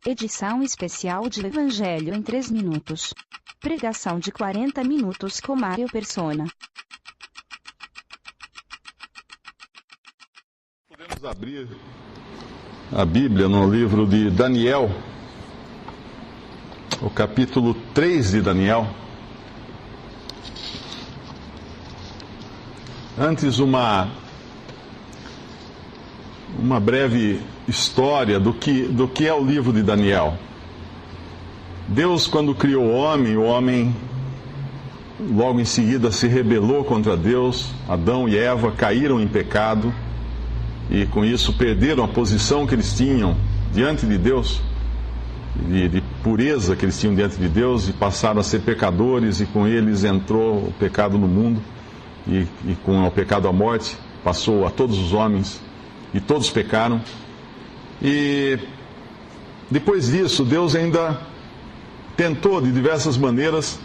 Edição especial de Evangelho em 3 minutos. Pregação de 40 minutos com Mário Persona. Podemos abrir a Bíblia no livro de Daniel, o capítulo 3 de Daniel. Antes, uma breve história do que é o livro de Daniel. Deus, quando criou o homem logo em seguida se rebelou contra Deus. Adão e Eva caíram em pecado e com isso perderam a posição que eles tinham diante de Deus, de pureza que eles tinham diante de Deus, e passaram a ser pecadores, e com eles entrou o pecado no mundo, e com o pecado a morte passou a todos os homens, e todos pecaram. E depois disso, Deus ainda tentou de diversas maneiras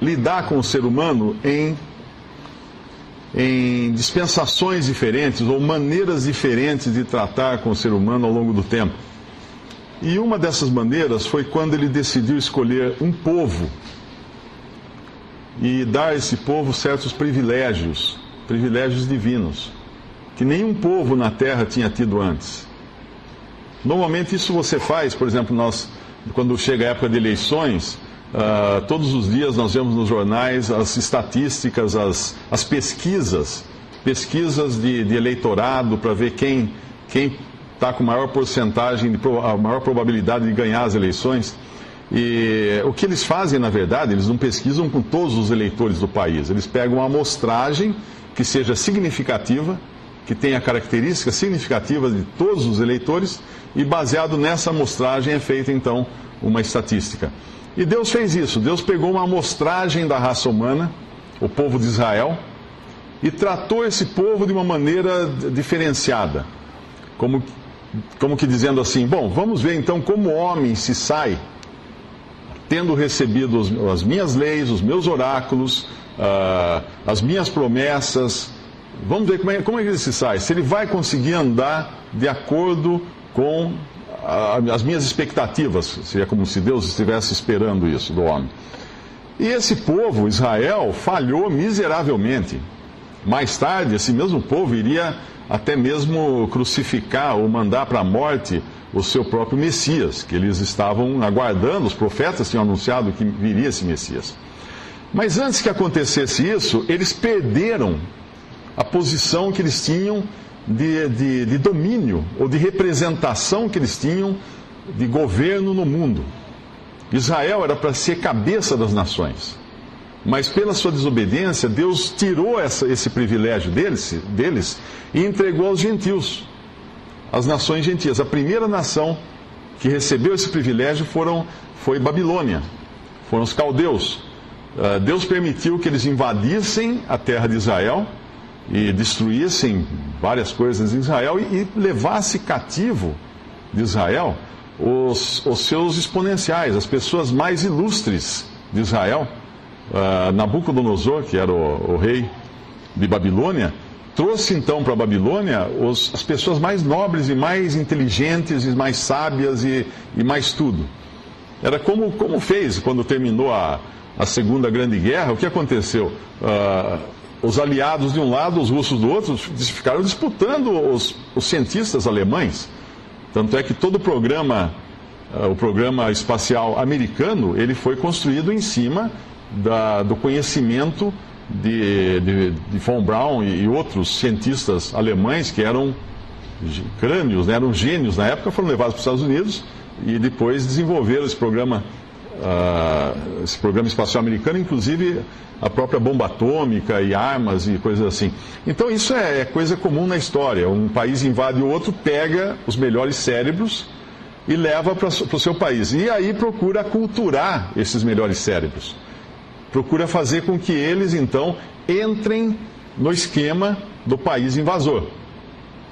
lidar com o ser humano em dispensações diferentes ou maneiras diferentes de tratar com o ser humano ao longo do tempo. E uma dessas maneiras foi quando ele decidiu escolher um povo e dar a esse povo certos privilégios divinos, que nenhum povo na Terra tinha tido antes. Normalmente isso você faz, por exemplo, quando chega a época de eleições, todos os dias nós vemos nos jornais as estatísticas, as pesquisas de eleitorado para ver quem está com maior porcentagem, a maior probabilidade de ganhar as eleições. E o que eles fazem, na verdade, eles não pesquisam com todos os eleitores do país. Eles pegam uma amostragem que seja significativa, que tenha características significativas de todos os eleitores, e baseado nessa amostragem é feita então uma estatística. E Deus fez isso. Deus pegou uma amostragem da raça humana, o povo de Israel, e tratou esse povo de uma maneira diferenciada, como que dizendo assim: bom, vamos ver então como o homem se sai, tendo recebido as minhas leis, os meus oráculos, as minhas promessas. Vamos ver como é que ele se sai, se ele vai conseguir andar de acordo com as minhas expectativas. Seria como se Deus estivesse esperando isso do homem. E esse povo, Israel, falhou miseravelmente. Mais tarde, esse mesmo povo iria até mesmo crucificar ou mandar para a morte o seu próprio Messias, que eles estavam aguardando. Os profetas tinham anunciado que viria esse Messias. Mas antes que acontecesse isso, eles perderam a posição que eles tinham de domínio, ou de representação que eles tinham de governo no mundo. Israel era para ser cabeça das nações, mas pela sua desobediência, Deus tirou esse privilégio deles e entregou aos gentios, às nações gentias. A primeira nação que recebeu esse privilégio foi Babilônia, foram os caldeus. Deus permitiu que eles invadissem a terra de Israel e destruíssem várias coisas em Israel e levasse cativo de Israel os seus exponenciais, as pessoas mais ilustres de Israel. Nabucodonosor, que era o rei de Babilônia, trouxe então para a Babilônia as pessoas mais nobres e mais inteligentes e mais sábias e mais tudo. Era como fez quando terminou a Segunda Grande Guerra. O que aconteceu? Os aliados de um lado, os russos do outro, ficaram disputando os cientistas alemães. Tanto é que todo o programa espacial americano, ele foi construído em cima do conhecimento de von Braun e outros cientistas alemães que eram crânios, eram gênios na época, foram levados para os Estados Unidos e depois desenvolveram esse programa espacial americano, inclusive a própria bomba atômica e armas e coisas assim. Então isso é coisa comum na história. Um país invade o outro, pega os melhores cérebros e leva para o seu país. E aí procura aculturar esses melhores cérebros. Procura fazer com que eles, então, entrem no esquema do país invasor.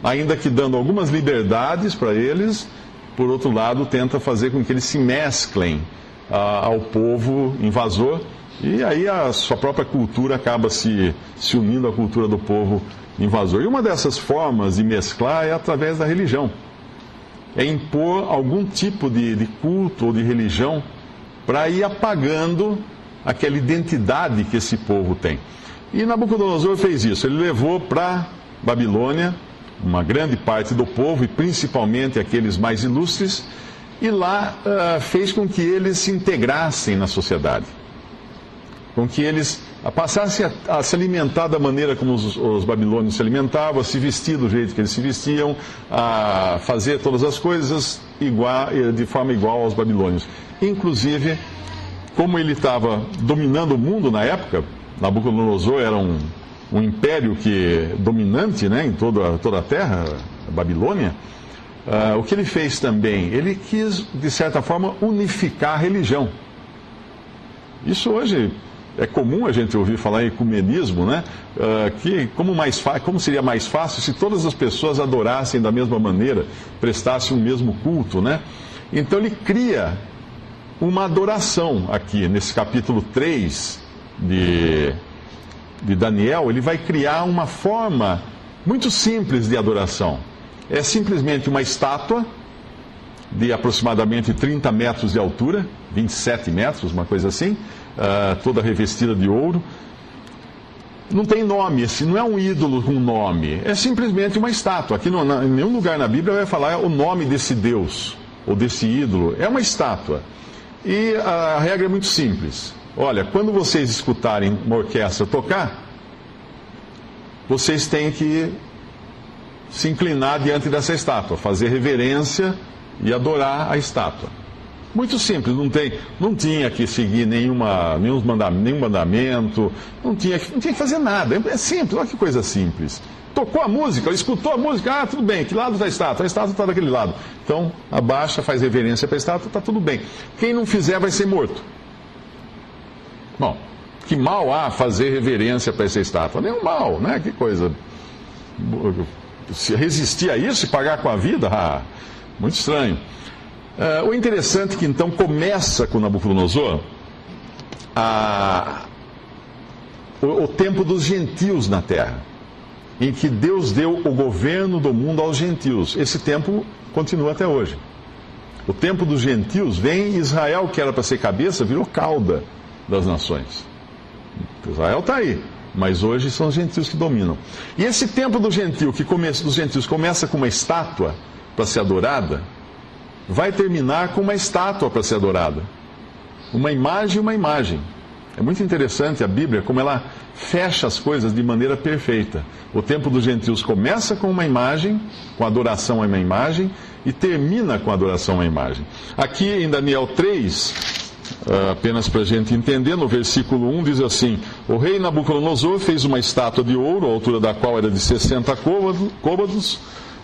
Ainda que dando algumas liberdades para eles, por outro lado, tenta fazer com que eles se mesclem ao povo invasor, e aí a sua própria cultura acaba se unindo à cultura do povo invasor. E uma dessas formas de mesclar é através da religião. é impor algum tipo de culto ou de religião para ir apagando aquela identidade que esse povo tem. E Nabucodonosor fez isso. Ele levou para Babilônia uma grande parte do povo, e principalmente aqueles mais ilustres, e lá fez com que eles se integrassem na sociedade, com que eles passassem a se alimentar da maneira como os babilônios se alimentavam, a se vestir do jeito que eles se vestiam, a fazer todas as coisas de forma igual aos babilônios. Inclusive, como ele estava dominando o mundo na época, Nabucodonosor era um império dominante, né, em toda a terra, a Babilônia. O que ele fez também? Ele quis, de certa forma, unificar a religião. Isso hoje é comum a gente ouvir falar em ecumenismo, né? Como seria mais fácil se todas as pessoas adorassem da mesma maneira, prestassem o mesmo culto, né? Então ele cria uma adoração aqui, nesse capítulo 3 de Daniel. Ele vai criar uma forma muito simples de adoração. É simplesmente uma estátua de aproximadamente 30 metros de altura, 27 metros, uma coisa assim, toda revestida de ouro. Não tem nome, não é um ídolo com nome, é simplesmente uma estátua. Aqui em nenhum lugar na Bíblia vai falar o nome desse Deus ou desse ídolo, é uma estátua. E a regra é muito simples. Olha, quando vocês escutarem uma orquestra tocar, vocês têm que se inclinar diante dessa estátua, fazer reverência e adorar a estátua. Muito simples, não tinha que seguir nenhum mandamento, não tinha que fazer nada. É simples, olha que coisa simples. Tocou a música, escutou a música, tudo bem, que lado está a estátua? A estátua está daquele lado. Então, abaixa, faz reverência para a estátua, está tudo bem. Quem não fizer vai ser morto. Bom, que mal há fazer reverência para essa estátua? Nenhum mal, né? Que coisa. Se resistir a isso e pagar com a vida, muito estranho. O interessante é que então começa com Nabucodonosor o tempo dos gentios na terra, em que Deus deu o governo do mundo aos gentios. Esse tempo continua até hoje. O tempo dos gentios vem, Israel, que era para ser cabeça, virou cauda das nações. Israel está aí, mas hoje são os gentios que dominam. E esse tempo dos gentios começa com uma estátua para ser adorada, vai terminar com uma estátua para ser adorada. Uma imagem. É muito interessante a Bíblia, como ela fecha as coisas de maneira perfeita. O tempo dos gentios começa com uma imagem, com adoração a uma imagem, e termina com adoração a uma imagem. Aqui em Daniel 3, apenas para a gente entender, no versículo 1 diz assim: o rei Nabucodonosor fez uma estátua de ouro, a altura da qual era de 60 côvados,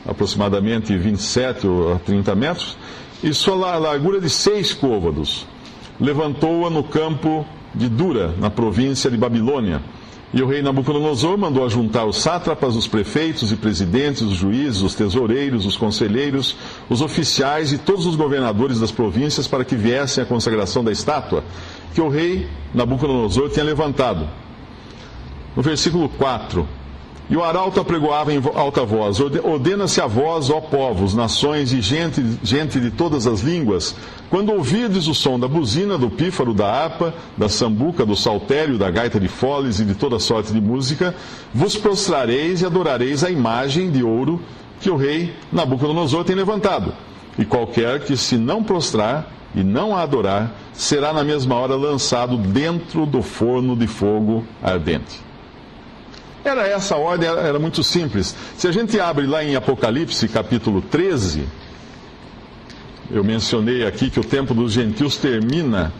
aproximadamente 27 a 30 metros, e sua largura de 6 côvados. Levantou-a no campo de Dura, na província de Babilônia. E o rei Nabucodonosor mandou ajuntar os sátrapas, os prefeitos e presidentes, os juízes, os tesoureiros, os conselheiros, os oficiais e todos os governadores das províncias para que viessem à consagração da estátua que o rei Nabucodonosor tinha levantado. No versículo 4: e o arauto apregoava em alta voz: ordena-se a vós, ó povos, nações e gente de todas as línguas, quando ouvirdes o som da buzina, do pífaro, da harpa, da sambuca, do saltério, da gaita de foles e de toda sorte de música, vos prostrareis e adorareis a imagem de ouro que o rei Nabucodonosor tem levantado. E qualquer que se não prostrar e não a adorar, será na mesma hora lançado dentro do forno de fogo ardente. Era essa a ordem, era muito simples. Se a gente abre lá em Apocalipse, capítulo 13, eu mencionei aqui que o tempo dos gentios termina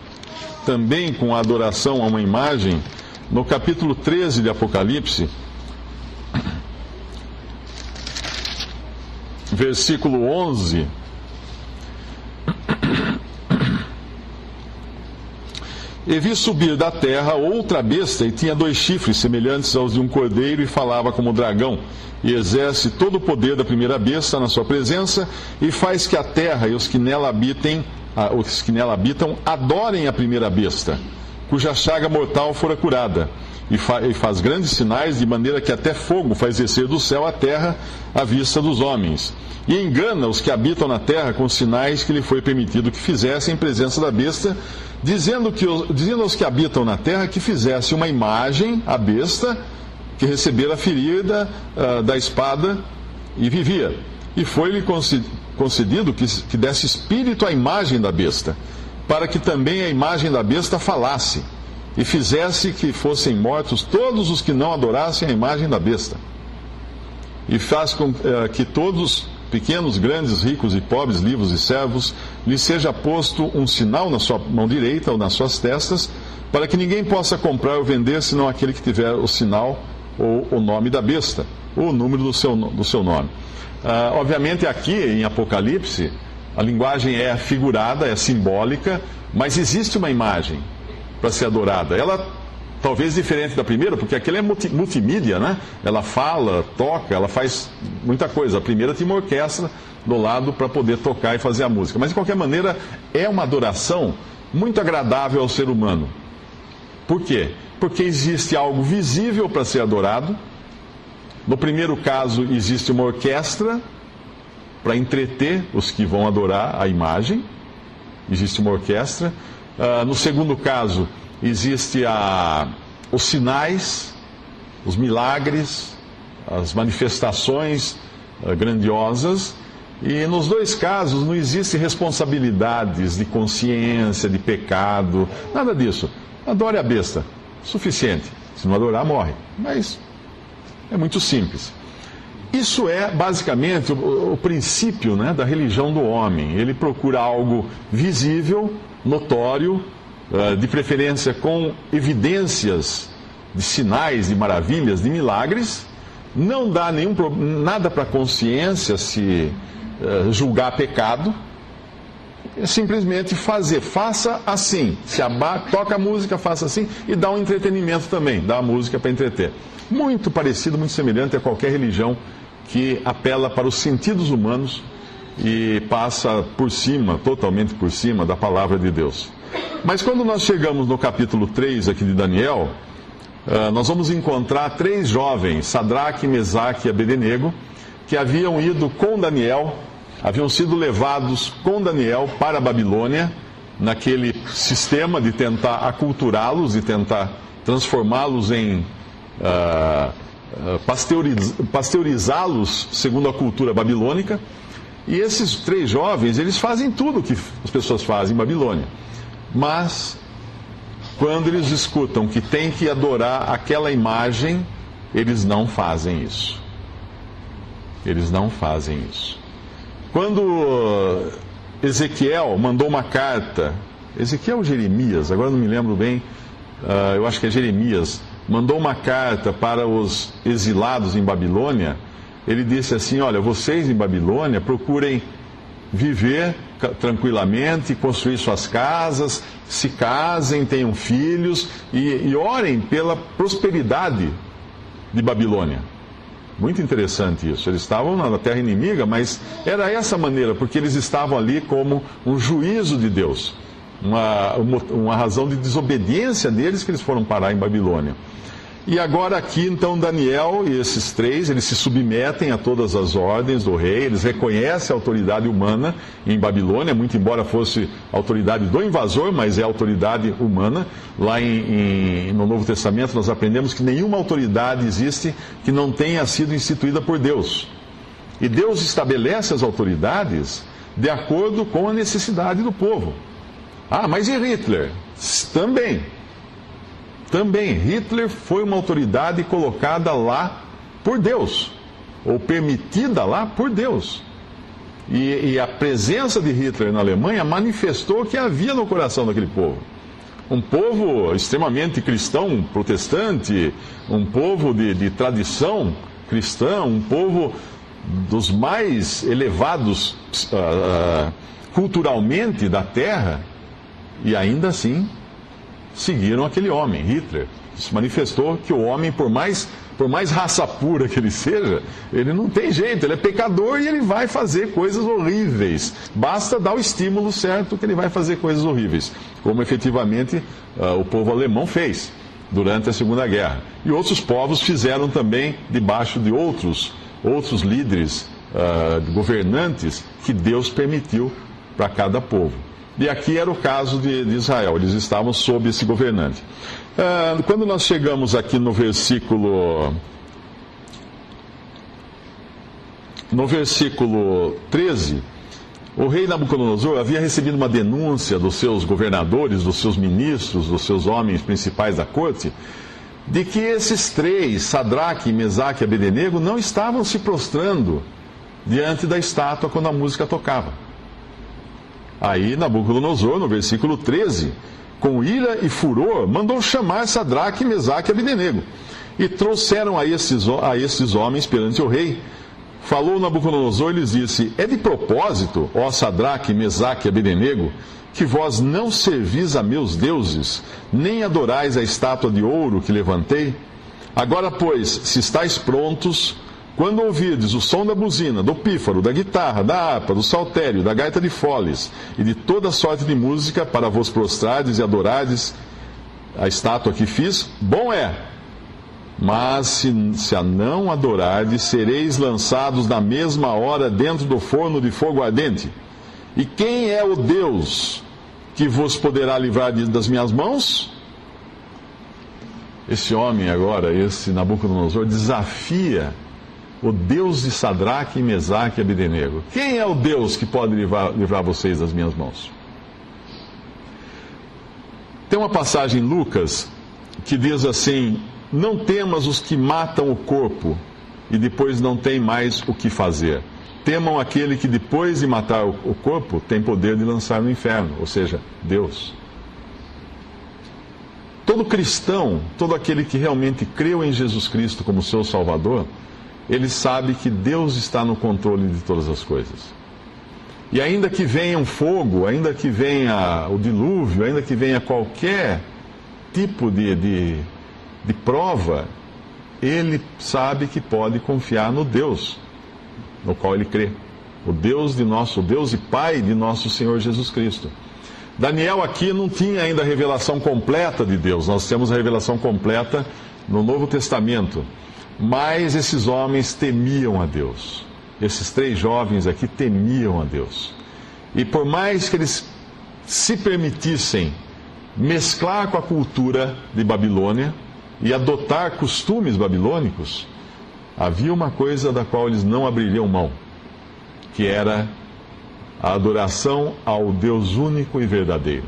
também com a adoração a uma imagem. No capítulo 13 de Apocalipse, versículo 11... e vi subir da terra outra besta, e tinha 2 chifres semelhantes aos de um cordeiro, e falava como dragão, e exerce todo o poder da primeira besta na sua presença, e faz que a terra e os que nela habitam adorem a primeira besta, cuja chaga mortal fora curada, e faz grandes sinais, de maneira que até fogo faz descer do céu à terra à vista dos homens. E engana os que habitam na terra com os sinais que lhe foi permitido que fizessem em presença da besta, dizendo aos que habitam na terra que fizesse uma imagem à besta, que recebera a ferida da espada e vivia. E foi-lhe concedido que desse espírito à imagem da besta, para que também a imagem da besta falasse, e fizesse que fossem mortos todos os que não adorassem a imagem da besta. E faz com que todos, pequenos, grandes, ricos e pobres, livres e servos, lhe seja posto um sinal na sua mão direita ou nas suas testas, para que ninguém possa comprar ou vender, senão aquele que tiver o sinal ou o nome da besta, ou o número do seu nome. Obviamente aqui em Apocalipse, a linguagem é figurada, é simbólica, mas existe uma imagem para ser adorada. Ela talvez diferente da primeira, porque aquela é multimídia, né? Ela fala, toca, ela faz muita coisa. A primeira tinha uma orquestra do lado para poder tocar e fazer a música. Mas de qualquer maneira, é uma adoração muito agradável ao ser humano. Por quê? Porque existe algo visível para ser adorado. No primeiro caso, existe uma orquestra para entreter os que vão adorar a imagem. Existe uma orquestra. No segundo caso, existe os sinais, os milagres, as manifestações grandiosas. E nos dois casos não existe responsabilidades de consciência, de pecado, nada disso. Adore a besta, suficiente. Se não adorar, morre. Mas é muito simples. Isso é basicamente o princípio, né, da religião do homem. Ele procura algo visível, notório, de preferência com evidências de sinais, de maravilhas, de milagres. Não dá nada para a consciência se julgar pecado. É simplesmente faça assim. Se toca a música, faça assim, e dá um entretenimento também, dá a música para entreter. Muito parecido, muito semelhante a qualquer religião que apela para os sentidos humanos e passa por cima, totalmente por cima da palavra de Deus. Mas quando nós chegamos no capítulo 3 aqui de Daniel, nós vamos encontrar 3 jovens, Sadraque, Mesaque e Abednego, que haviam ido com Daniel, haviam sido levados com Daniel para a Babilônia, naquele sistema de tentar aculturá-los, de tentar transformá-los em pasteurizá-los segundo a cultura babilônica. E esses 3 jovens, eles fazem tudo o que as pessoas fazem em Babilônia. Mas, quando eles escutam que tem que adorar aquela imagem, eles não fazem isso. Eles não fazem isso. Quando Ezequiel mandou uma carta, Ezequiel ou Jeremias, agora não me lembro bem, eu acho que é Jeremias, mandou uma carta para os exilados em Babilônia, ele disse assim: olha, vocês em Babilônia procurem viver tranquilamente, construir suas casas, se casem, tenham filhos e orem pela prosperidade de Babilônia. Muito interessante isso. Eles estavam na terra inimiga, mas era essa maneira, porque eles estavam ali como um juízo de Deus. Uma razão de desobediência deles que eles foram parar em Babilônia. E agora aqui, então, Daniel e esses 3, eles se submetem a todas as ordens do rei, eles reconhecem a autoridade humana em Babilônia, muito embora fosse a autoridade do invasor, mas é a autoridade humana. Lá no Novo Testamento nós aprendemos que nenhuma autoridade existe que não tenha sido instituída por Deus. E Deus estabelece as autoridades de acordo com a necessidade do povo. Ah, mas e Hitler? Também, Hitler foi uma autoridade colocada lá por Deus, ou permitida lá por Deus. E a presença de Hitler na Alemanha manifestou o que havia no coração daquele povo. Um povo extremamente cristão, protestante, um povo de tradição cristã, um povo dos mais elevados culturalmente da terra, e ainda assim seguiram aquele homem, Hitler. Se manifestou que o homem, por mais raça pura que ele seja, ele não tem jeito, ele é pecador e ele vai fazer coisas horríveis. Basta dar o estímulo certo que ele vai fazer coisas horríveis, como efetivamente o povo alemão fez durante a Segunda Guerra. E outros povos fizeram também debaixo de outros líderes, governantes, que Deus permitiu para cada povo. E aqui era o caso de Israel, eles estavam sob esse governante. Quando nós chegamos aqui no versículo 13, o rei Nabucodonosor havia recebido uma denúncia dos seus governadores, dos seus ministros, dos seus homens principais da corte, de que esses três, Sadraque, Mesaque e Abednego, não estavam se prostrando diante da estátua quando a música tocava. Aí Nabucodonosor, no versículo 13, com ira e furor, mandou chamar Sadraque, Mesaque e Abednego. E trouxeram a esses homens perante o rei. Falou Nabucodonosor e lhes disse: é de propósito, ó Sadraque, Mesaque e Abednego, que vós não servis a meus deuses, nem adorais a estátua de ouro que levantei? Agora, pois, se estáis prontos, quando ouvirdes o som da buzina, do pífaro, da guitarra, da harpa, do saltério, da gaita de foles e de toda sorte de música, para vos prostrardes e adorardes a estátua que fiz, bom é. Mas se a não adorardes, sereis lançados na mesma hora dentro do forno de fogo ardente. E quem é o Deus que vos poderá livrar das minhas mãos? Esse homem agora, esse Nabucodonosor, desafia o Deus de Sadraque, Mesaque e Abednego. Quem é o Deus que pode livrar vocês das minhas mãos? Tem uma passagem em Lucas que diz assim: não temas os que matam o corpo e depois não tem mais o que fazer. Temam aquele que depois de matar o corpo tem poder de lançar no inferno, ou seja, Deus. Todo cristão, todo aquele que realmente creu em Jesus Cristo como seu Salvador, ele sabe que Deus está no controle de todas as coisas. E ainda que venha um fogo, ainda que venha o dilúvio, ainda que venha qualquer tipo de prova, ele sabe que pode confiar no Deus no qual ele crê. O Deus e Pai de nosso Senhor Jesus Cristo. Daniel aqui não tinha ainda a revelação completa de Deus. Nós temos a revelação completa no Novo Testamento. Mas esses homens temiam a Deus. Esses três jovens aqui temiam a Deus. E por mais que eles se permitissem mesclar com a cultura de Babilônia e adotar costumes babilônicos, havia uma coisa da qual eles não abririam mão, que era a adoração ao Deus único e verdadeiro.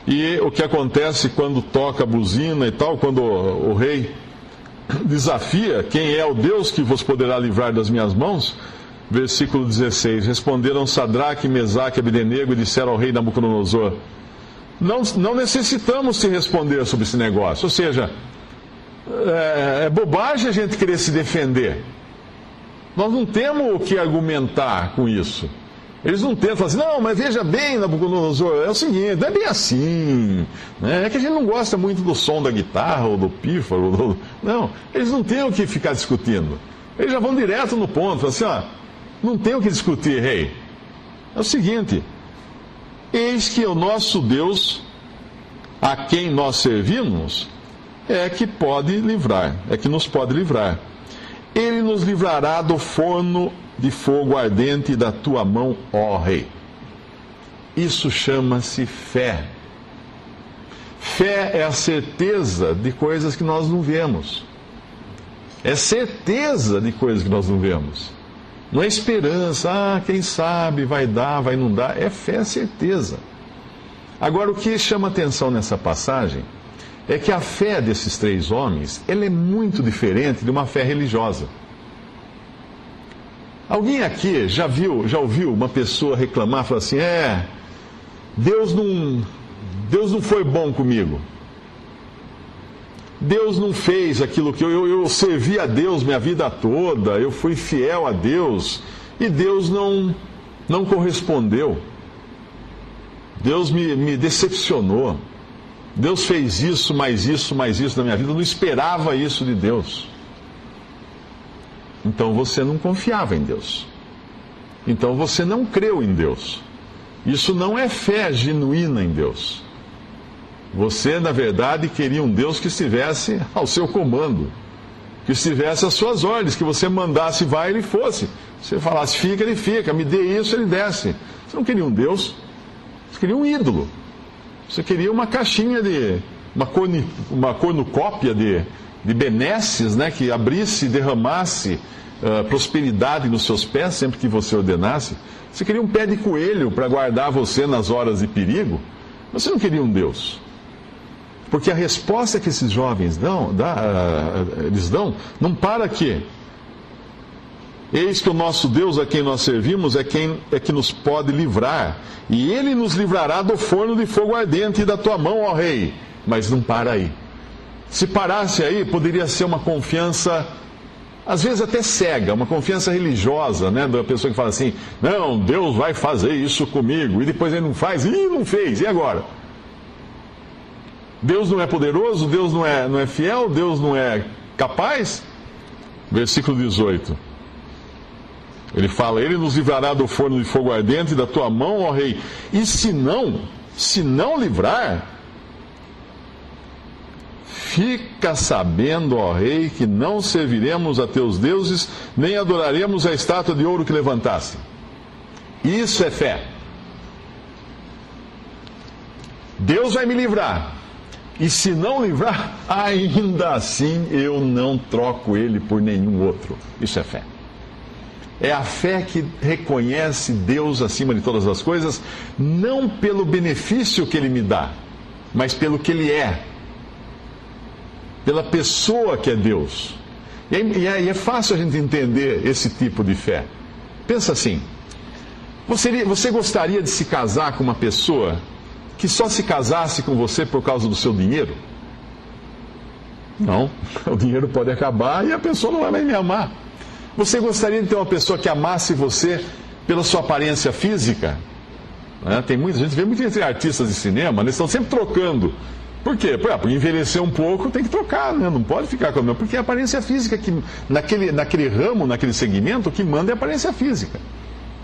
E o que acontece quando toca a buzina e tal, quando o rei desafia quem é o Deus que vos poderá livrar das minhas mãos? Versículo 16: responderam Sadraque, Mesaque e Abednego e disseram ao rei Nabucodonosor: não necessitamos te responder sobre esse negócio. Ou seja, é bobagem a gente querer se defender. Nós não temos o que argumentar com isso. Eles não tentam falar assim: não, mas veja bem, Nabucodonosor, é o seguinte, não é bem assim, né? É que a gente não gosta muito do som da guitarra ou do pífaro. Não, eles não têm o que ficar discutindo. Eles já vão direto no ponto, assim, ó, não tem o que discutir, rei. É o seguinte: eis que o nosso Deus, a quem nós servimos, é que pode livrar, é que nos pode livrar. Ele nos livrará do forno de fogo ardente da tua mão, ó rei. Isso chama-se fé. Fé é a certeza de coisas que nós não vemos. É certeza de coisas que nós não vemos. Não é esperança, quem sabe, vai dar, vai não dar. É fé, é certeza. Agora, o que chama atenção nessa passagem é que a fé desses três homens, ela é muito diferente de uma fé religiosa. Alguém aqui já ouviu uma pessoa reclamar, falar assim: Deus não foi bom comigo. Deus não fez aquilo que eu servi a Deus minha vida toda, eu fui fiel a Deus, e Deus não correspondeu. Deus me decepcionou. Deus fez isso, mais isso, mais isso na minha vida. Eu não esperava isso de Deus. Então você não confiava em Deus. Então você não creu em Deus. Isso não é fé genuína em Deus. Você, na verdade, queria um Deus que estivesse ao seu comando, que estivesse às suas ordens, que você mandasse vai e ele fosse. Você falasse fica, ele fica, me dê isso, ele desce. Você não queria um Deus, você queria um ídolo. Você queria uma caixinha de... uma cornucópia de benesses, né, que abrisse e derramasse prosperidade nos seus pés sempre que você ordenasse. Você queria um pé de coelho para guardar você nas horas de perigo. Você não queria um Deus. Porque a resposta que esses jovens eles dão, não para aqui. Eis que o nosso Deus a quem nós servimos é que nos pode livrar. E Ele nos livrará do forno de fogo ardente e da tua mão, ó Rei. Mas não para aí. Se parasse aí, poderia ser uma confiança, às vezes até cega, uma confiança religiosa, né? Da pessoa que fala assim, não, Deus vai fazer isso comigo. E depois ele não faz, e não fez, e agora? Deus não é poderoso? Deus não é fiel? Deus não é capaz? Versículo 18. Ele fala, Ele nos livrará do forno de fogo ardente e da tua mão, ó Rei. E se não livrar, fica sabendo, ó Rei, que não serviremos a teus deuses, nem adoraremos a estátua de ouro que levantaste. Isso é fé. Deus vai me livrar. E se não livrar, ainda assim eu não troco Ele por nenhum outro. Isso é fé. É a fé que reconhece Deus acima de todas as coisas, não pelo benefício que Ele me dá, mas pelo que Ele é. Pela pessoa que é Deus. E é fácil a gente entender esse tipo de fé. Pensa assim, você gostaria de se casar com uma pessoa que só se casasse com você por causa do seu dinheiro? Não, o dinheiro pode acabar e a pessoa não vai mais me amar. Você gostaria de ter uma pessoa que amasse você pela sua aparência física? Tem muita gente, vê muito entre artistas de cinema, eles estão sempre trocando. Por quê? Por envelhecer um pouco tem que trocar, né? Não pode ficar com a mesma. Porque é a aparência física, que naquele ramo, naquele segmento, o que manda é a aparência física.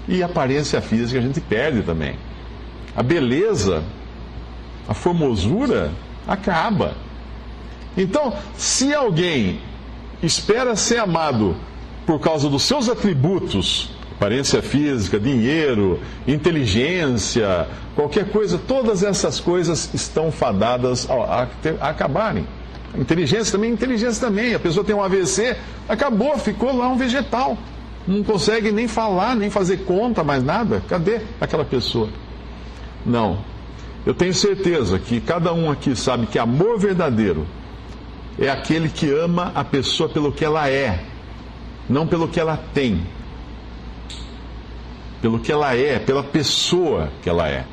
E a aparência física a gente perde também. A beleza, a formosura acaba. Então, se alguém espera ser amado por causa dos seus atributos, aparência física, dinheiro, inteligência, qualquer coisa, todas essas coisas estão fadadas a acabarem. Inteligência também. A pessoa tem um AVC, acabou, ficou lá um vegetal. Não consegue nem falar, nem fazer conta, mais nada. Cadê aquela pessoa? Não. Eu tenho certeza que cada um aqui sabe que amor verdadeiro é aquele que ama a pessoa pelo que ela é, não pelo que ela tem. Pelo que ela é, pela pessoa que ela é.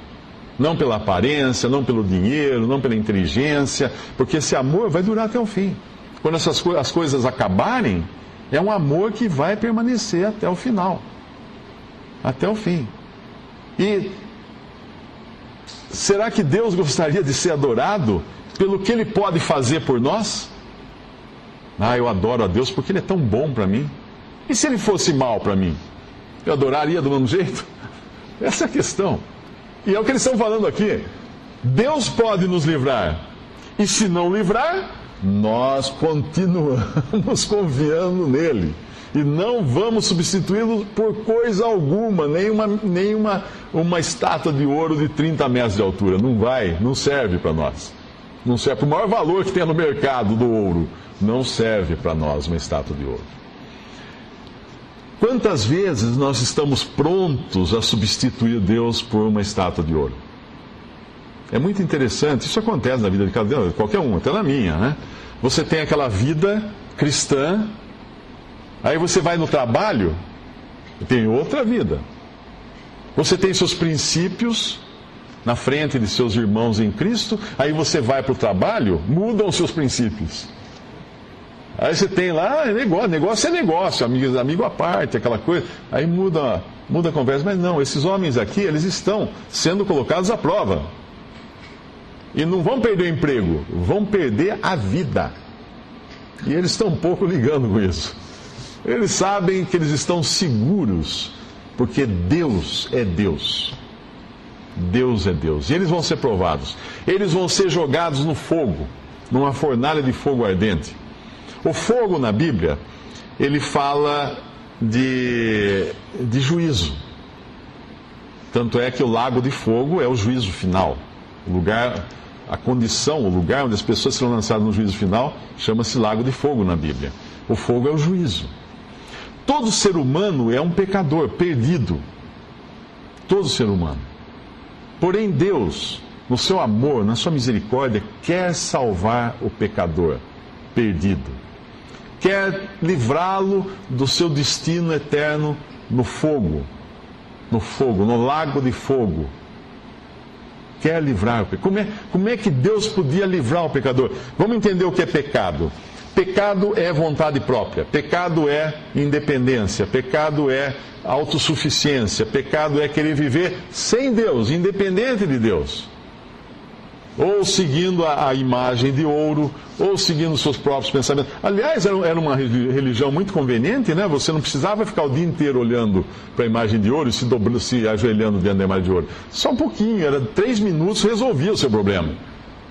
Não pela aparência, não pelo dinheiro, não pela inteligência, porque esse amor vai durar até o fim. Quando as coisas acabarem, é um amor que vai permanecer até o final. Até o fim. E será que Deus gostaria de ser adorado pelo que Ele pode fazer por nós? Eu adoro a Deus porque Ele é tão bom para mim. E se Ele fosse mal para mim? Eu adoraria do mesmo jeito? Essa é a questão. E é o que eles estão falando aqui. Deus pode nos livrar. E se não livrar, nós continuamos confiando nele. E não vamos substituí-lo por coisa alguma, nem uma estátua de ouro de 30 metros de altura. Não serve para nós. Não serve. Por maior valor que tenha no mercado do ouro, não serve para nós uma estátua de ouro. Quantas vezes nós estamos prontos a substituir Deus por uma estátua de ouro? É muito interessante, isso acontece na vida de qualquer um, até na minha, né? Você tem aquela vida cristã, aí você vai no trabalho e tem outra vida. Você tem seus princípios na frente de seus irmãos em Cristo, aí você vai para o trabalho, mudam os seus princípios. Aí você tem lá, negócio é negócio, amigo à parte, aquela coisa. Aí muda a conversa. Mas não, esses homens aqui, eles estão sendo colocados à prova. E não vão perder o emprego, vão perder a vida. E eles estão um pouco ligando com isso. Eles sabem que eles estão seguros, porque Deus é Deus. Deus é Deus. E eles vão ser provados. Eles vão ser jogados no fogo, numa fornalha de fogo ardente. O fogo na Bíblia, ele fala de juízo. Tanto é que o lago de fogo é o juízo final. O lugar, a condição, o lugar onde as pessoas serão lançadas no juízo final, chama-se lago de fogo na Bíblia. O fogo é o juízo. Todo ser humano é um pecador, perdido. Todo ser humano. Porém, Deus, no seu amor, na sua misericórdia, quer salvar o pecador perdido. Quer livrá-lo do seu destino eterno no fogo, no lago de fogo. Quer livrar o pecador. Como é que Deus podia livrar o pecador? Vamos entender o que é pecado. Pecado é vontade própria, pecado é independência, pecado é autossuficiência, pecado é querer viver sem Deus, independente de Deus. Ou seguindo a imagem de ouro, ou seguindo seus próprios pensamentos. Aliás, era uma religião muito conveniente, né? Você não precisava ficar o dia inteiro olhando para a imagem de ouro e se ajoelhando diante da imagem de ouro. Só um pouquinho, era 3 minutos, resolvia o seu problema.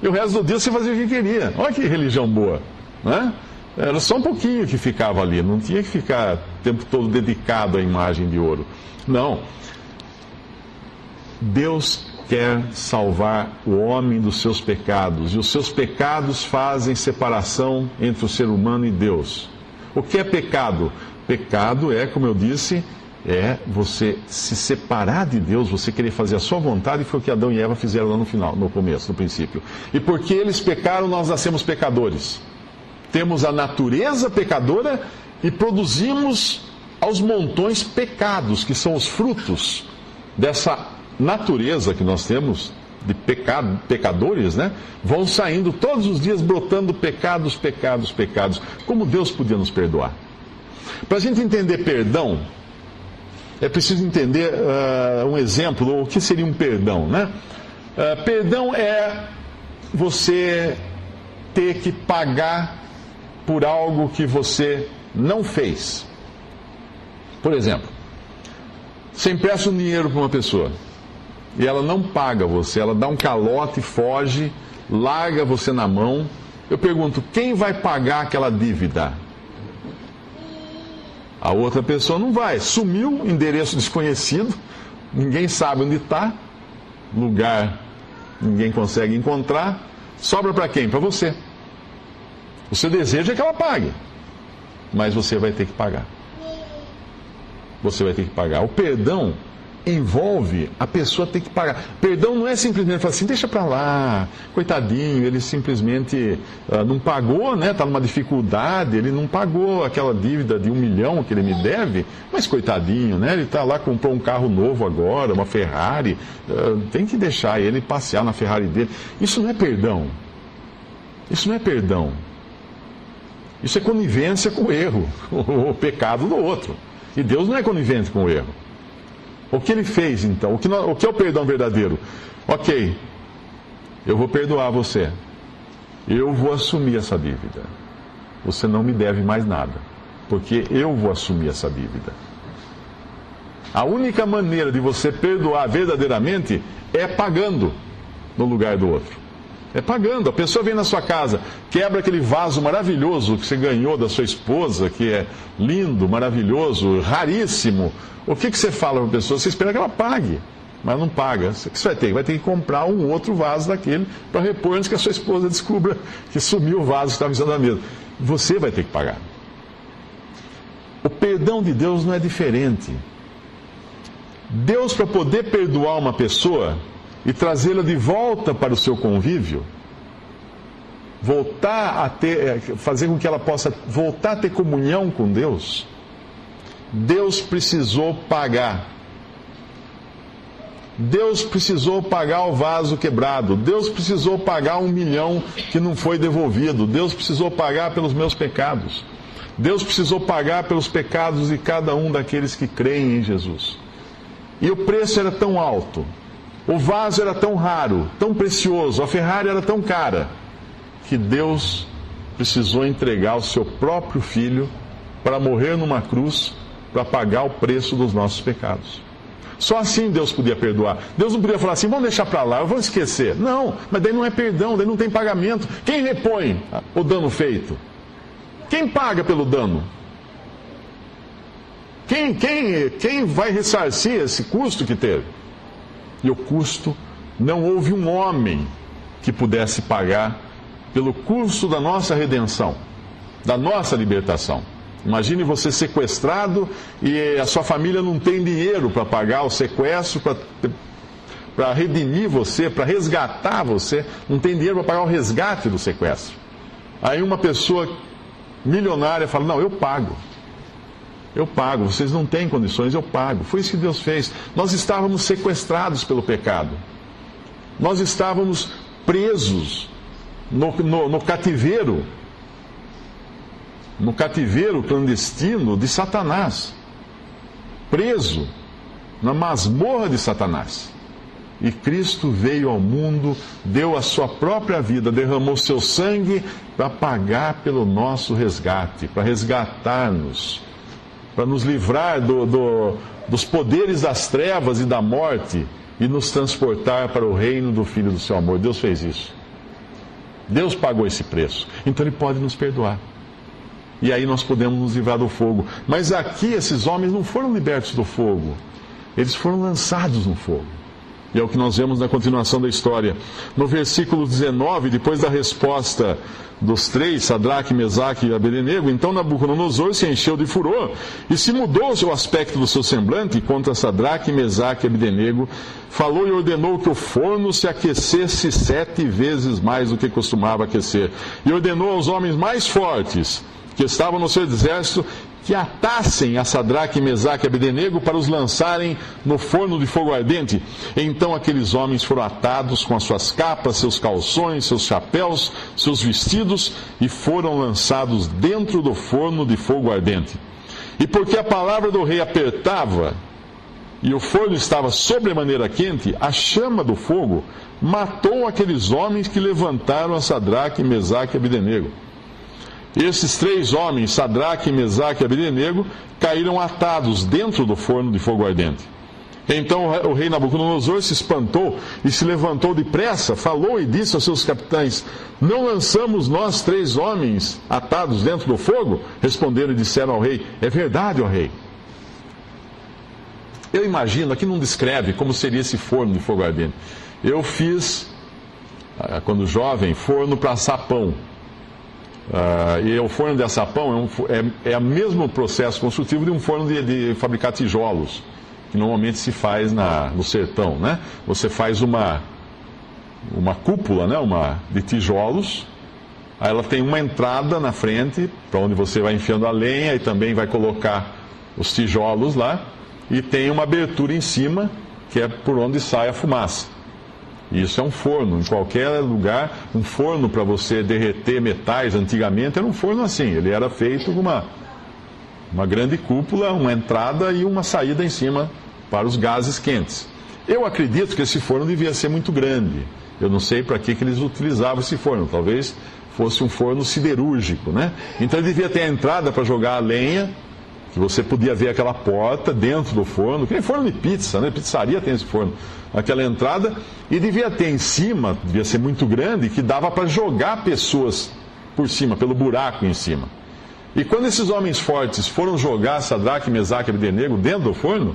E o resto do dia você fazia o que queria. Olha que religião boa, né? Era só um pouquinho que ficava ali, não tinha que ficar o tempo todo dedicado à imagem de ouro. Não. Deus quer salvar o homem dos seus pecados, e os seus pecados fazem separação entre o ser humano e Deus. O que é pecado? Pecado é, como eu disse, é você se separar de Deus, você querer fazer a sua vontade, e foi o que Adão e Eva fizeram lá no final, no começo, no princípio. E porque eles pecaram, nós nascemos pecadores. Temos a natureza pecadora e produzimos aos montões pecados, que são os frutos dessa natureza que nós temos de pecadores, né? Vão saindo todos os dias, brotando pecados. Como Deus podia nos perdoar? Para a gente entender perdão, é preciso entender um exemplo, o que seria um perdão, né? Perdão é você ter que pagar por algo que você não fez. Por exemplo, você empresta um dinheiro para uma pessoa e ela não paga você, ela dá um calote, foge, larga você na mão. Eu pergunto, quem vai pagar aquela dívida? A outra pessoa não vai. Sumiu, endereço desconhecido, ninguém sabe onde está, lugar ninguém consegue encontrar. Sobra para quem? Para você. O seu desejo é que ela pague, mas você vai ter que pagar. Você vai ter que pagar. O perdão envolve a pessoa ter que pagar. Perdão não é simplesmente falar assim, deixa para lá, coitadinho, ele simplesmente não pagou, né? Está numa dificuldade, ele não pagou aquela dívida de 1 milhão que ele me deve, mas coitadinho, né? Ele está lá, comprou um carro novo agora, uma Ferrari, tem que deixar ele passear na Ferrari dele. Isso não é perdão. Isso não é perdão. Isso é conivência com o erro, o pecado do outro. E Deus não é conivente com o erro. O que ele fez, então? O que é o perdão verdadeiro? Ok, eu vou perdoar você. Eu vou assumir essa dívida. Você não me deve mais nada, porque eu vou assumir essa dívida. A única maneira de você perdoar verdadeiramente é pagando no lugar do outro. É pagando. A pessoa vem na sua casa, quebra aquele vaso maravilhoso que você ganhou da sua esposa, que é lindo, maravilhoso, raríssimo. O que você fala para a pessoa? Você espera que ela pague, mas não paga. O que você vai ter? Vai ter que comprar um outro vaso daquele para repor antes que a sua esposa descubra que sumiu o vaso que estava em cima da mesa. Você vai ter que pagar. O perdão de Deus não é diferente. Deus, para poder perdoar uma pessoa e trazê-la de volta para o seu convívio, fazer com que ela possa voltar a ter comunhão com Deus, Deus precisou pagar. Deus precisou pagar o vaso quebrado. Deus precisou pagar 1 milhão que não foi devolvido. Deus precisou pagar pelos meus pecados. Deus precisou pagar pelos pecados de cada um daqueles que creem em Jesus. E o preço era tão alto O vaso era tão raro, tão precioso, a Ferrari era tão cara, que Deus precisou entregar o seu próprio Filho para morrer numa cruz, para pagar o preço dos nossos pecados. Só assim Deus podia perdoar. Deus não podia falar assim, vamos deixar para lá, vamos esquecer. Não, mas daí não é perdão, daí não tem pagamento. Quem repõe o dano feito? Quem paga pelo dano? Quem vai ressarcir esse custo que teve? E o custo, não houve um homem que pudesse pagar pelo custo da nossa redenção, da nossa libertação. Imagine você sequestrado e a sua família não tem dinheiro para pagar o sequestro, para redimir você, para resgatar você, não tem dinheiro para pagar o resgate do sequestro. Aí uma pessoa milionária fala, não, eu pago, vocês não têm condições, eu pago. Foi isso que Deus fez. Nós estávamos sequestrados pelo pecado, nós estávamos presos no cativeiro clandestino de Satanás, preso na masmorra de Satanás. E Cristo veio ao mundo, deu a sua própria vida, derramou seu sangue para pagar pelo nosso resgate, para resgatar-nos, para nos livrar dos poderes das trevas e da morte e nos transportar para o reino do Filho do seu amor. Deus fez isso. Deus pagou esse preço. Então Ele pode nos perdoar. E aí nós podemos nos livrar do fogo. Mas aqui esses homens não foram libertos do fogo. Eles foram lançados no fogo. E é o que nós vemos na continuação da história. No versículo 19, depois da resposta dos três, Sadraque, Mesaque e Abednego, então Nabucodonosor se encheu de furor e se mudou o aspecto do seu semblante contra Sadraque, Mesaque e Abednego, falou e ordenou que o forno se aquecesse 7 vezes mais do que costumava aquecer. E ordenou aos homens mais fortes que estavam no seu exército que atassem a Sadraque, Mesaque e Abednego para os lançarem no forno de fogo ardente. Então aqueles homens foram atados com as suas capas, seus calções, seus chapéus, seus vestidos e foram lançados dentro do forno de fogo ardente. E porque a palavra do rei apertava e o forno estava sobremaneira quente, a chama do fogo matou aqueles homens que levantaram a Sadraque, Mesaque e Abednego. Esses 3 homens, Sadraque, Mesaque e Abednego, caíram atados dentro do forno de fogo ardente. Então o rei Nabucodonosor se espantou e se levantou depressa, falou e disse aos seus capitães, não lançamos nós 3 homens atados dentro do fogo? Responderam e disseram ao rei, é verdade, ó rei. Eu imagino, aqui não descreve como seria esse forno de fogo ardente. Eu fiz, quando jovem, forno para assar pão. E o forno de assar pão é o mesmo processo construtivo de um forno de fabricar tijolos, que normalmente se faz no sertão, né? Você faz uma cúpula, né? De tijolos, aí ela tem uma entrada na frente, para onde você vai enfiando a lenha e também vai colocar os tijolos lá, e tem uma abertura em cima, que é por onde sai a fumaça. Isso é um forno, em qualquer lugar, um forno para você derreter metais, antigamente era um forno assim, ele era feito com uma grande cúpula, uma entrada e uma saída em cima para os gases quentes. Eu acredito que esse forno devia ser muito grande, eu não sei para que eles utilizavam esse forno, talvez fosse um forno siderúrgico, né? Então ele devia ter a entrada para jogar a lenha, que você podia ver aquela porta dentro do forno, que nem forno de pizza, né? Pizzaria tem esse forno, aquela entrada, e devia ter em cima, devia ser muito grande, que dava para jogar pessoas por cima, pelo buraco em cima. E quando esses homens fortes foram jogar Sadraque, Mesaque e Abednego dentro do forno,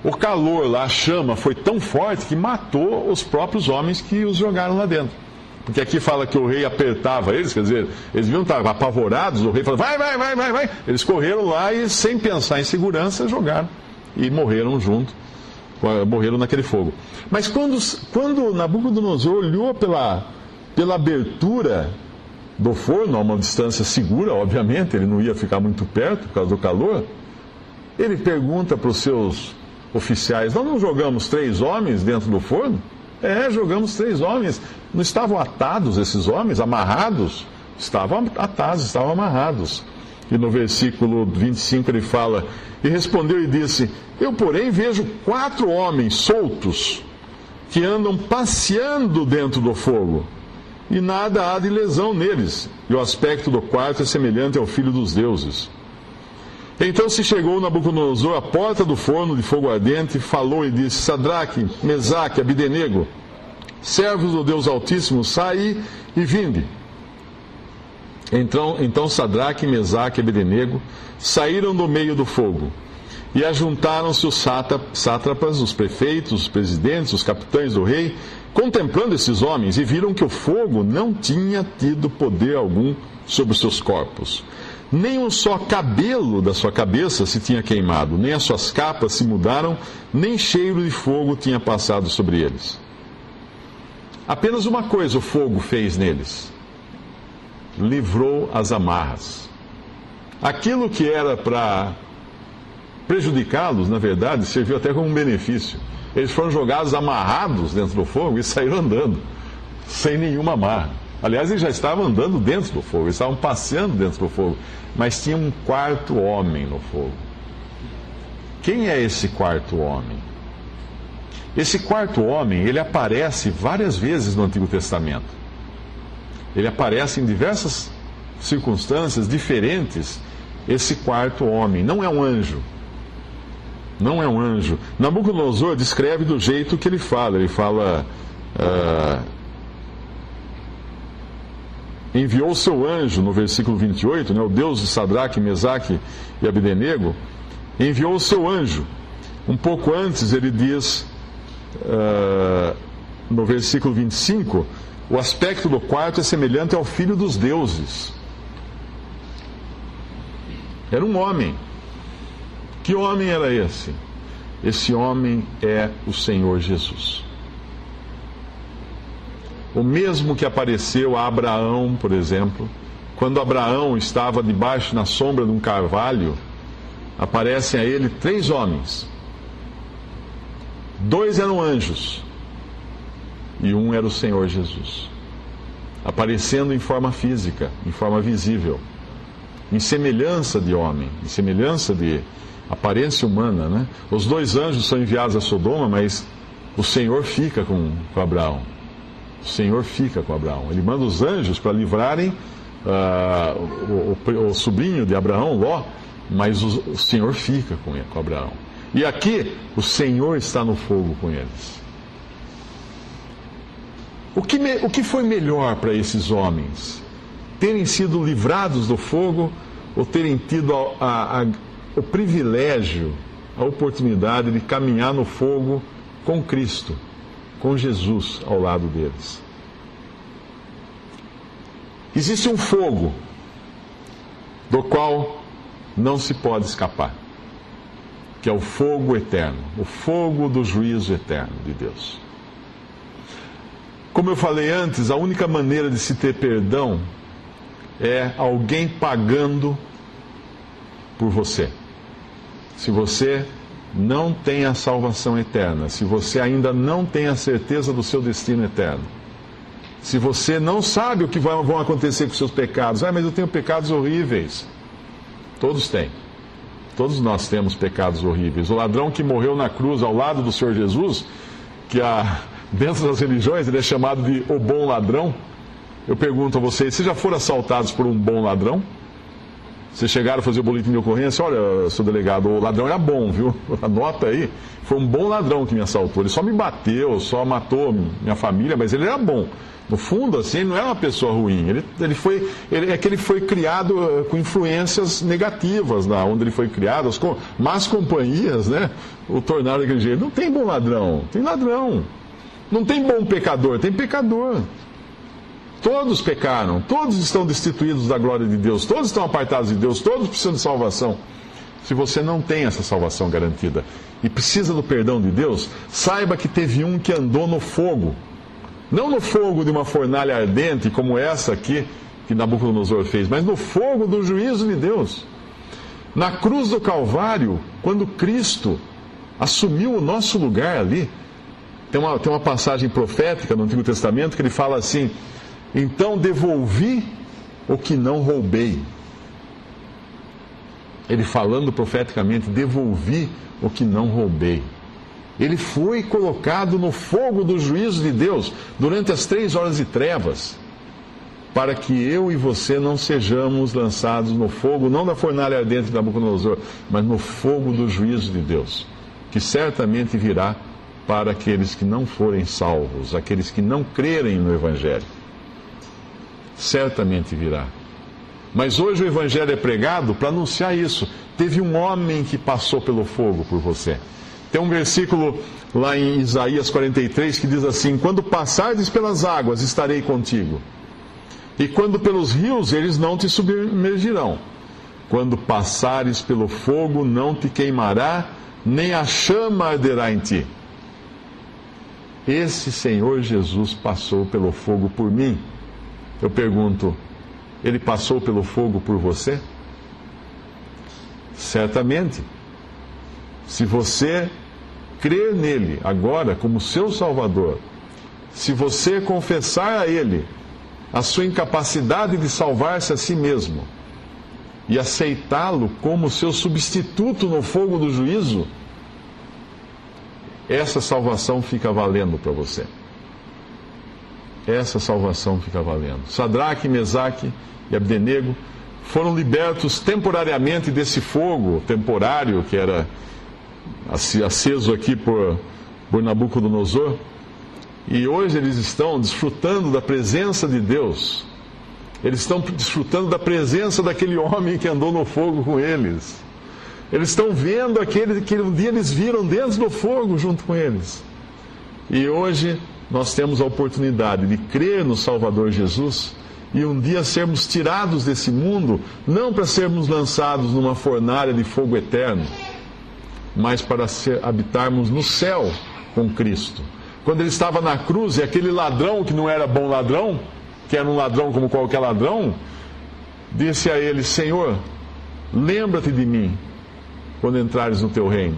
o calor lá, a chama, foi tão forte que matou os próprios homens que os jogaram lá dentro. Porque aqui fala que o rei apertava eles, quer dizer, eles viam estar apavorados, o rei falou, vai. Eles correram lá e, sem pensar em segurança, jogaram. E morreram junto, morreram naquele fogo. Mas quando Nabucodonosor olhou pela abertura do forno, a uma distância segura, obviamente, ele não ia ficar muito perto por causa do calor, ele pergunta para os seus oficiais, nós não jogamos 3 homens dentro do forno? Jogamos 3 homens. Não estavam atados esses homens, amarrados? Estavam atados, estavam amarrados. E no versículo 25 ele fala, e respondeu e disse, eu porém vejo 4 homens soltos, que andam passeando dentro do fogo, e nada há de lesão neles, e o aspecto do quarto é semelhante ao Filho dos deuses. Então se chegou Nabucodonosor à porta do forno de fogo ardente, falou e disse: Sadraque, Mesaque, Abdenego, servos do Deus Altíssimo, saí e vinde. Então Sadraque, Mesaque e Abdenego saíram do meio do fogo, e ajuntaram-se os sátrapas, os prefeitos, os presidentes, os capitães do rei, contemplando esses homens, e viram que o fogo não tinha tido poder algum sobre os seus corpos. Nem um só cabelo da sua cabeça se tinha queimado, nem as suas capas se mudaram, nem cheiro de fogo tinha passado sobre eles. Apenas uma coisa o fogo fez neles: livrou as amarras. Aquilo que era para prejudicá-los, na verdade, serviu até como um benefício. Eles foram jogados amarrados dentro do fogo e saíram andando, sem nenhuma amarra. Aliás, eles já estavam andando dentro do fogo, eles estavam passeando dentro do fogo, mas tinha um quarto homem no fogo. Quem é esse quarto homem? Esse quarto homem, ele aparece várias vezes no Antigo Testamento. Ele aparece em diversas circunstâncias diferentes, esse quarto homem. Não é um anjo. Não é um anjo. Nabucodonosor descreve do jeito que ele fala. Ele fala... enviou o seu anjo, no versículo 28, né, o Deus de Sadraque, Mesaque e Abdenego, enviou o seu anjo. Um pouco antes ele diz, no versículo 25, o aspecto do quarto é semelhante ao Filho dos deuses. Era um homem. Que homem era esse? Esse homem é o Senhor Jesus. O mesmo que apareceu a Abraão, por exemplo, quando Abraão estava debaixo na sombra de um carvalho, aparecem a ele 3 homens. 2 eram anjos e um era o Senhor Jesus, aparecendo em forma física, em forma visível, em semelhança de homem, em semelhança de aparência humana, né? Os 2 anjos são enviados a Sodoma, mas o Senhor fica com Abraão. O Senhor fica com Abraão. Ele manda os anjos para livrarem o sobrinho de Abraão, Ló, mas o Senhor fica com Abraão. E aqui, o Senhor está no fogo com eles. O que foi melhor para esses homens? Terem sido livrados do fogo ou terem tido o privilégio, a oportunidade de caminhar no fogo com Cristo, com Jesus ao lado deles? Existe um fogo do qual não se pode escapar, que é o fogo eterno, o fogo do juízo eterno de Deus. Como eu falei antes, a única maneira de se ter perdão é alguém pagando por você. Se você não tem a salvação eterna, se você ainda não tem a certeza do seu destino eterno, se você não sabe o que vão acontecer com os seus pecados, mas eu tenho pecados horríveis. Todos têm. Todos nós temos pecados horríveis. O ladrão que morreu na cruz ao lado do Senhor Jesus, que dentro das religiões ele é chamado de o bom ladrão. Eu pergunto a vocês, vocês já foram assaltados por um bom ladrão? Vocês chegaram a fazer o boletim de ocorrência? Olha, seu delegado, o ladrão era bom, viu? Anota aí. Foi um bom ladrão que me assaltou. Ele só me bateu, só matou minha família, mas ele era bom. No fundo, assim, ele não era uma pessoa ruim. Ele foi criado com influências negativas lá onde ele foi criado. As más companhias, né, o tornaram daquele jeito. Não tem bom ladrão, tem ladrão. Não tem bom pecador, tem pecador. Todos pecaram, todos estão destituídos da glória de Deus, todos estão apartados de Deus, todos precisam de salvação. Se você não tem essa salvação garantida e precisa do perdão de Deus, saiba que teve um que andou no fogo. Não no fogo de uma fornalha ardente como essa aqui que Nabucodonosor fez, mas no fogo do juízo de Deus. Na cruz do Calvário, quando Cristo assumiu o nosso lugar ali, tem uma passagem profética no Antigo Testamento que ele fala assim: então devolvi o que não roubei. Ele falando profeticamente, devolvi o que não roubei. Ele foi colocado no fogo do juízo de Deus durante as 3 horas de trevas, para que eu e você não sejamos lançados no fogo, não da fornalha ardente de Nabucodonosor, mas no fogo do juízo de Deus, que certamente virá para aqueles que não forem salvos, aqueles que não crerem no Evangelho. Certamente virá. Mas hoje o Evangelho é pregado para anunciar isso. Teve um homem que passou pelo fogo por você. Tem um versículo lá em Isaías 43 que diz assim: quando passares pelas águas, estarei contigo. E quando pelos rios, eles não te submergirão. Quando passares pelo fogo, não te queimará, nem a chama arderá em ti. Esse Senhor Jesus passou pelo fogo por mim. Eu pergunto, ele passou pelo fogo por você? Certamente. Se você crer nele agora como seu Salvador, se você confessar a ele a sua incapacidade de salvar-se a si mesmo e aceitá-lo como seu substituto no fogo do juízo, essa salvação fica valendo para você. Essa salvação fica valendo. Sadraque, Mesaque e Abdenego foram libertos temporariamente desse fogo temporário que era aceso aqui por Nabucodonosor. E hoje eles estão desfrutando da presença de Deus. Eles estão desfrutando da presença daquele homem que andou no fogo com eles. Eles estão vendo aquele que um dia eles viram dentro do fogo junto com eles. E hoje nós temos a oportunidade de crer no Salvador Jesus e um dia sermos tirados desse mundo, não para sermos lançados numa fornalha de fogo eterno, mas para habitarmos no céu com Cristo. Quando ele estava na cruz, e aquele ladrão que não era bom ladrão, que era um ladrão como qualquer ladrão, disse a ele: Senhor, lembra-te de mim quando entrares no teu reino.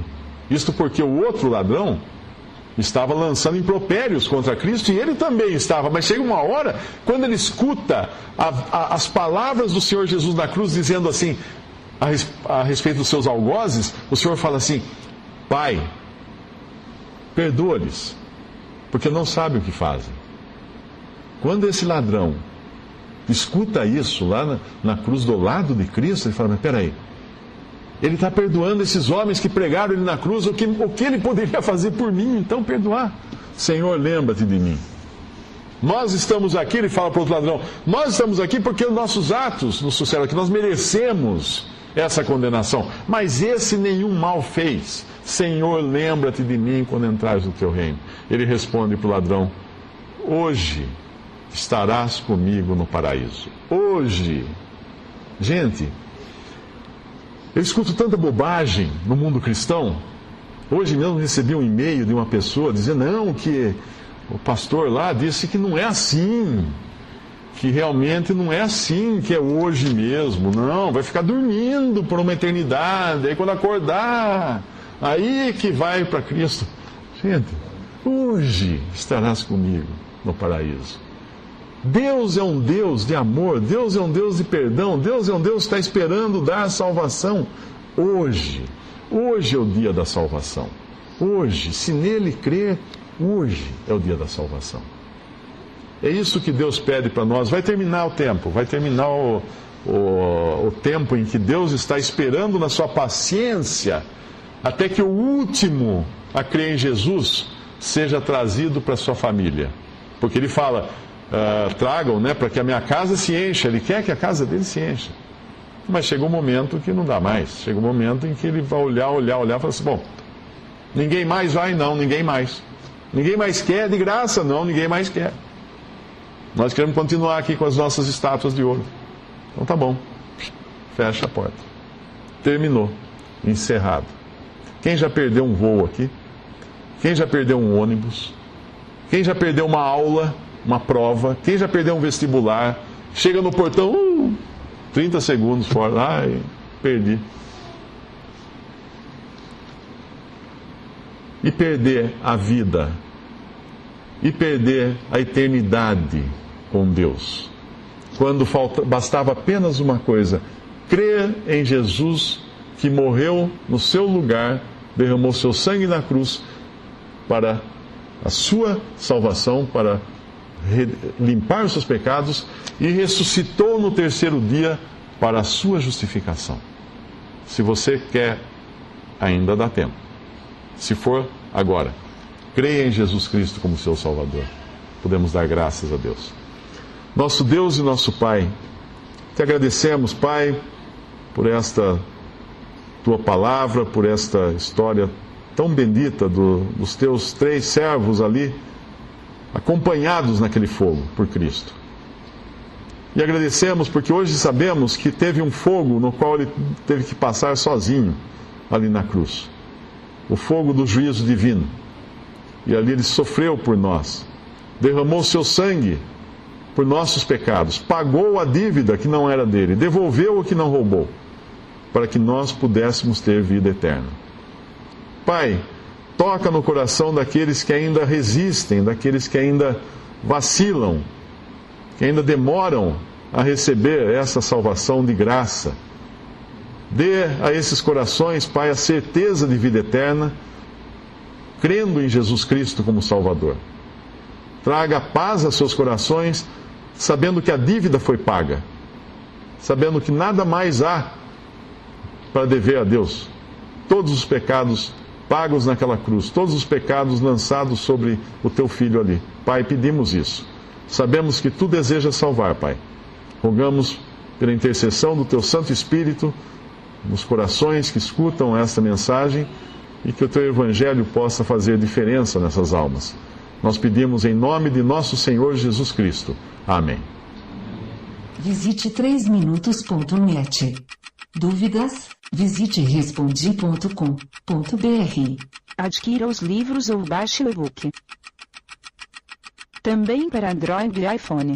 Isto porque o outro ladrão estava lançando impropérios contra Cristo, e ele também estava, mas chega uma hora, quando ele escuta as palavras do Senhor Jesus na cruz, dizendo assim, a respeito dos seus algozes, o Senhor fala assim: Pai, perdoa-lhes, porque não sabem o que fazem. Quando esse ladrão escuta isso lá na cruz do lado de Cristo, ele fala: mas peraí, ele está perdoando esses homens que pregaram ele na cruz, o que ele poderia fazer por mim, então perdoar? Senhor, lembra-te de mim. Nós estamos aqui, ele fala para o outro ladrão, nós estamos aqui porque os nossos atos nos sucederam, que nós merecemos essa condenação, mas esse nenhum mal fez. Senhor, lembra-te de mim quando entrares no teu reino. Ele responde para o ladrão: hoje estarás comigo no paraíso. Hoje. Gente, eu escuto tanta bobagem no mundo cristão. Hoje mesmo recebi um e-mail de uma pessoa dizendo, não, que o pastor lá disse que não é assim, que realmente não é assim, que é hoje mesmo. Não, vai ficar dormindo por uma eternidade, aí quando acordar, aí que vai para Cristo. Gente, hoje estarás comigo no paraíso. Deus é um Deus de amor, Deus é um Deus de perdão, Deus é um Deus que está esperando dar salvação hoje. Hoje é o dia da salvação. Hoje, se nele crer, hoje é o dia da salvação. É isso que Deus pede para nós. Vai terminar o tempo, vai terminar o tempo em que Deus está esperando na sua paciência até que o último a crer em Jesus seja trazido para a sua família. Porque ele fala, tragam, né, para que a minha casa se encha. Ele quer que a casa dele se encha. Mas chega um momento que não dá mais. Chega um momento em que ele vai olhar e fala assim, bom, ninguém mais vai? Não, ninguém mais. Ninguém mais quer de graça? Não, ninguém mais quer. Nós queremos continuar aqui com as nossas estátuas de ouro. Então tá bom. Fecha a porta. Terminou. Encerrado. Quem já perdeu um voo aqui? Quem já perdeu um ônibus? Quem já perdeu uma aula, uma prova? Quem já perdeu um vestibular? Chega no portão, 30 segundos fora. Ai, perdi. E perder a vida. E perder a eternidade com Deus. Quando bastava apenas uma coisa: crer em Jesus, que morreu no seu lugar, derramou seu sangue na cruz, para a sua salvação, para limpar os seus pecados, e ressuscitou no terceiro dia para a sua justificação. Se você quer, ainda dá tempo. Se for, agora. Creia em Jesus Cristo como seu Salvador. Podemos dar graças a Deus. Nosso Deus e nosso Pai, te agradecemos, Pai, por esta tua palavra, por esta história tão bendita dos teus 3 servos ali, acompanhados naquele fogo por Cristo. E agradecemos porque hoje sabemos que teve um fogo no qual ele teve que passar sozinho ali na cruz. O fogo do juízo divino. E ali ele sofreu por nós. Derramou seu sangue por nossos pecados. Pagou a dívida que não era dele. Devolveu o que não roubou. Para que nós pudéssemos ter vida eterna. Pai, toca no coração daqueles que ainda resistem, daqueles que ainda vacilam, que ainda demoram a receber essa salvação de graça. Dê a esses corações, Pai, a certeza de vida eterna, crendo em Jesus Cristo como Salvador. Traga paz a seus corações, sabendo que a dívida foi paga, sabendo que nada mais há para dever a Deus. Todos os pecados pagos naquela cruz, todos os pecados lançados sobre o teu Filho ali. Pai, pedimos isso. Sabemos que tu desejas salvar, Pai. Rogamos pela intercessão do teu Santo Espírito nos corações que escutam esta mensagem e que o teu Evangelho possa fazer diferença nessas almas. Nós pedimos em nome de nosso Senhor Jesus Cristo. Amém. Visite 3minutos.net. Dúvidas? Visite respondi.com.br. Adquira os livros ou baixe o e-book. Também para Android e iPhone.